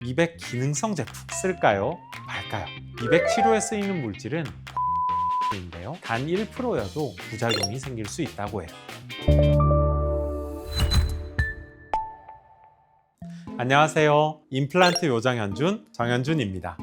미백 기능성 제품 쓸까요? 말까요? 미백 치료에 쓰이는 물질은 인데요. 단 1%여도 부작용이 생길 수 있다고 해요. 안녕하세요. 임플란트 요정 현준, 정현준입니다.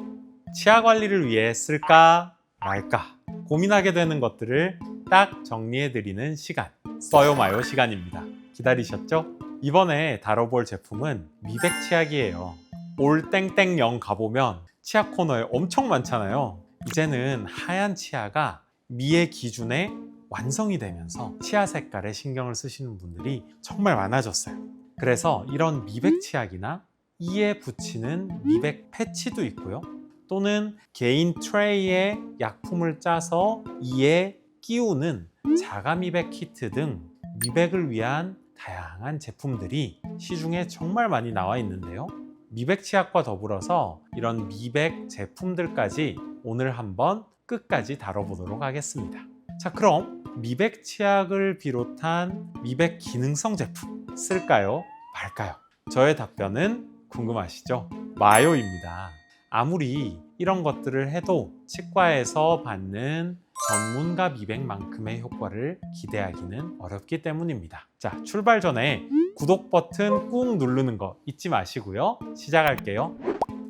치아 관리를 위해 쓸까 말까 고민하게 되는 것들을 딱 정리해드리는 시간, 써요 마요 시간입니다. 기다리셨죠? 이번에 다뤄볼 제품은 미백 치약이에요. 올 땡땡0 가보면 치약 코너에 엄청 많잖아요. 이제는 하얀 치아가 미의 기준에 완성이 되면서 치아 색깔에 신경을 쓰시는 분들이 정말 많아졌어요. 그래서 이런 미백 치약이나 이에 붙이는 미백 패치도 있고요. 또는 개인 트레이에 약품을 짜서 이에 끼우는 자가 미백 키트 등 미백을 위한 다양한 제품들이 시중에 정말 많이 나와 있는데요. 미백 치약과 더불어서 이런 미백 제품들까지 오늘 한번 끝까지 다뤄보도록 하겠습니다. 자, 그럼 미백 치약을 비롯한 미백 기능성 제품 쓸까요? 말까요? 저의 답변은 궁금하시죠? 마요입니다. 아무리 이런 것들을 해도 치과에서 받는 전문가 미백만큼의 효과를 기대하기는 어렵기 때문입니다. 자, 출발 전에 구독 버튼 꾹 누르는 거 잊지 마시고요. 시작할게요.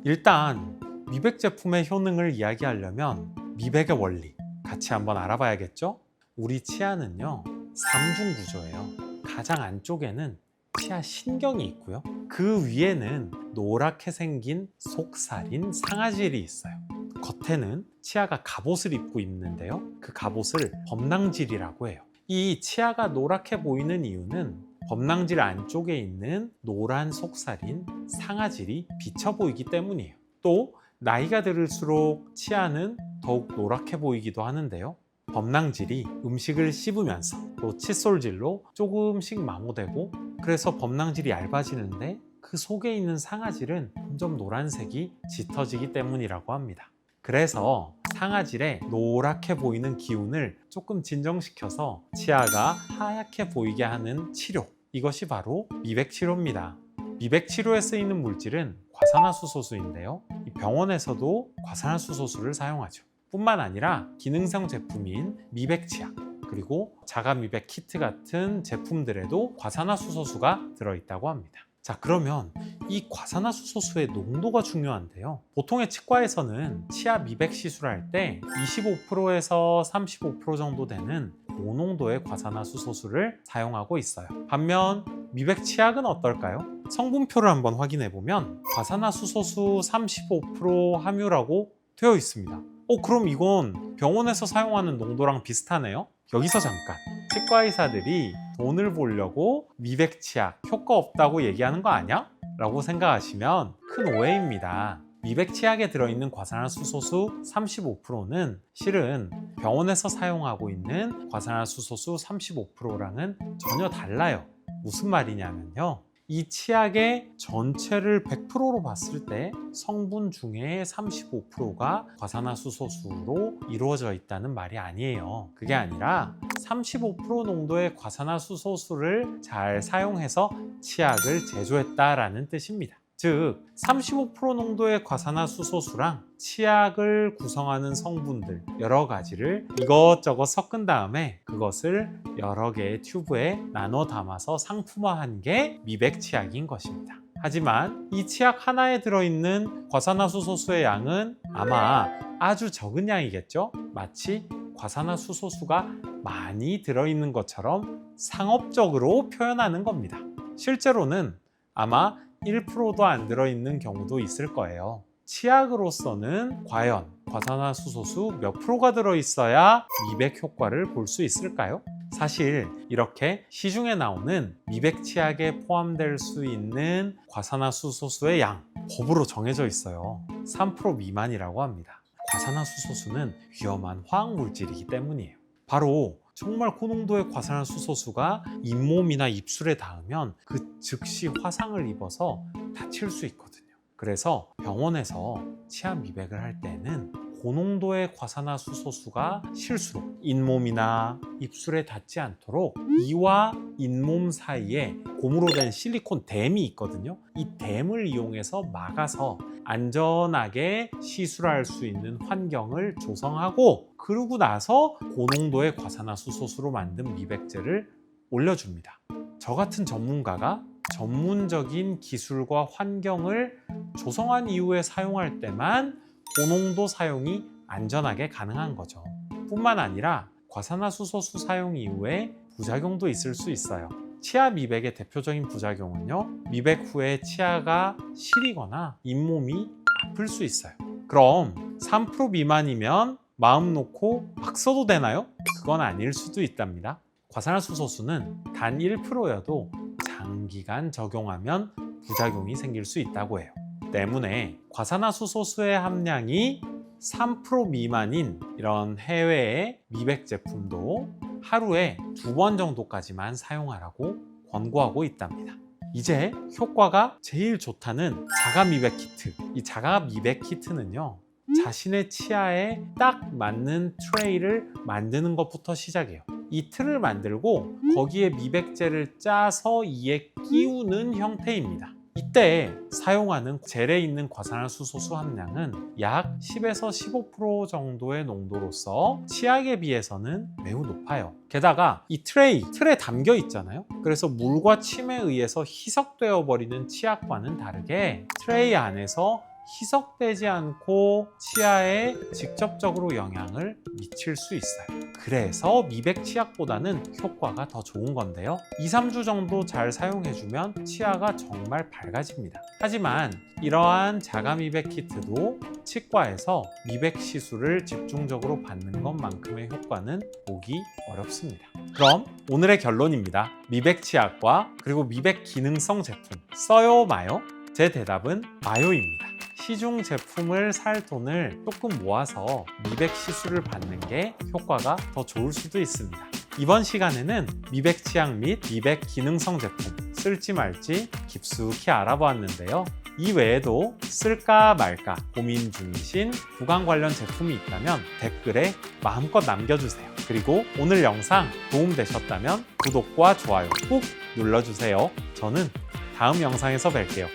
일단 미백 제품의 효능을 이야기하려면 미백의 원리 같이 한번 알아봐야겠죠? 우리 치아는요, 삼중 구조예요. 가장 안쪽에는 치아 신경이 있고요. 그 위에는 노랗게 생긴 속살인 상아질이 있어요. 겉에는 치아가 갑옷을 입고 있는데요. 그 갑옷을 범낭질이라고 해요. 이 치아가 노랗게 보이는 이유는 범낭질 안쪽에 있는 노란 속살인 상아질이 비쳐 보이기 때문이에요. 또 나이가 들을수록 치아는 더욱 노랗게 보이기도 하는데요. 범낭질이 음식을 씹으면서 또 칫솔질로 조금씩 마모되고 그래서 범낭질이 얇아지는데 그 속에 있는 상아질은 점점 노란색이 짙어지기 때문이라고 합니다. 그래서 상아질의 노랗게 보이는 기운을 조금 진정시켜서 치아가 하얗게 보이게 하는 치료, 이것이 바로 미백 치료입니다. 미백 치료에 쓰이는 물질은 과산화수소수인데요. 병원에서도 과산화수소수를 사용하죠. 뿐만 아니라 기능성 제품인 미백 치약, 그리고 자가 미백 키트 같은 제품들에도 과산화수소수가 들어있다고 합니다. 자, 그러면 이 과산화수소수의 농도가 중요한데요. 보통의 치과에서는 치아 미백 시술할 때 25%에서 35% 정도 되는 고농도의 과산화수소수를 사용하고 있어요. 반면 미백 치약은 어떨까요? 성분표를 한번 확인해 보면 과산화수소수 35% 함유라고 되어 있습니다. 그럼 이건 병원에서 사용하는 농도랑 비슷하네요? 여기서 잠깐, 치과 의사들이 돈을 벌려고 미백 치약 효과 없다고 얘기하는 거 아니야? 라고 생각하시면 큰 오해입니다. 미백 치약에 들어있는 과산화수소수 35%는 실은 병원에서 사용하고 있는 과산화수소수 35%랑은 전혀 달라요. 무슨 말이냐면요, 이 치약의 전체를 100%로 봤을 때 성분 중에 35%가 과산화수소수로 이루어져 있다는 말이 아니에요. 그게 아니라 35% 농도의 과산화수소수를 잘 사용해서 치약을 제조했다라는 뜻입니다. 즉, 35% 농도의 과산화수소수랑 치약을 구성하는 성분들 여러 가지를 이것저것 섞은 다음에 그것을 여러 개의 튜브에 나눠 담아서 상품화한 게 미백 치약인 것입니다. 하지만 이 치약 하나에 들어있는 과산화수소수의 양은 아마 아주 적은 양이겠죠? 마치 과산화수소수가 많이 들어있는 것처럼 상업적으로 표현하는 겁니다. 실제로는 아마 1%도 안 들어있는 경우도 있을 거예요. 치약으로서는 과연 과산화수소수 몇 프로가 들어있어야 미백 효과를 볼 수 있을까요? 사실 이렇게 시중에 나오는 미백 치약에 포함될 수 있는 과산화수소수의 양, 법으로 정해져 있어요. 3% 미만이라고 합니다. 과산화수소수는 위험한 화학물질이기 때문이에요. 바로 정말 고농도의 과산화수소수가 잇몸이나 입술에 닿으면 그 즉시 화상을 입어서 다칠 수 있거든요. 그래서 병원에서 치아 미백을 할 때는 고농도의 과산화수소수가 실수로 잇몸이나 입술에 닿지 않도록 이와 잇몸 사이에 고무로 된 실리콘 댐이 있거든요. 이 댐을 이용해서 막아서 안전하게 시술할 수 있는 환경을 조성하고, 그러고 나서 고농도의 과산화수소수로 만든 미백제를 올려줍니다. 저 같은 전문가가 전문적인 기술과 환경을 조성한 이후에 사용할 때만 고농도 사용이 안전하게 가능한 거죠. 뿐만 아니라 과산화수소수 사용 이후에 부작용도 있을 수 있어요. 치아 미백의 대표적인 부작용은요, 미백 후에 치아가 시리거나 잇몸이 아플 수 있어요. 그럼 3% 미만이면 마음 놓고 막 써도 되나요? 그건 아닐 수도 있답니다. 과산화수소수는 단 1%여도 장기간 적용하면 부작용이 생길 수 있다고 해요. 때문에 과산화수소수의 함량이 3% 미만인 이런 해외의 미백 제품도 하루에 2번 정도까지만 사용하라고 권고하고 있답니다. 이제 효과가 제일 좋다는 자가 미백 키트. 이 자가 미백 키트는요, 자신의 치아에 딱 맞는 트레이를 만드는 것부터 시작해요. 이 틀을 만들고 거기에 미백제를 짜서 이에 끼우는 형태입니다. 이때 사용하는 젤에 있는 과산화수소수 함량은 약 10에서 15% 정도의 농도로서 치약에 비해서는 매우 높아요. 게다가 이 틀에 담겨 있잖아요. 그래서 물과 침에 의해서 희석되어 버리는 치약과는 다르게 트레이 안에서 희석되지 않고 치아에 직접적으로 영향을 미칠 수 있어요. 그래서 미백 치약보다는 효과가 더 좋은 건데요. 2-3주 정도 잘 사용해주면 치아가 정말 밝아집니다. 하지만 이러한 자가 미백 키트도 치과에서 미백 시술을 집중적으로 받는 것만큼의 효과는 보기 어렵습니다. 그럼 오늘의 결론입니다. 미백 치약과 그리고 미백 기능성 제품 써요 마요? 제 대답은 마요입니다. 시중 제품을 살 돈을 조금 모아서 미백 시술을 받는 게 효과가 더 좋을 수도 있습니다. 이번 시간에는 미백 치약 및 미백 기능성 제품 쓸지 말지 깊숙이 알아보았는데요. 이 외에도 쓸까 말까 고민 중이신 구강 관련 제품이 있다면 댓글에 마음껏 남겨주세요. 그리고 오늘 영상 도움되셨다면 구독과 좋아요 꾹 눌러주세요. 저는 다음 영상에서 뵐게요.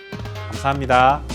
감사합니다.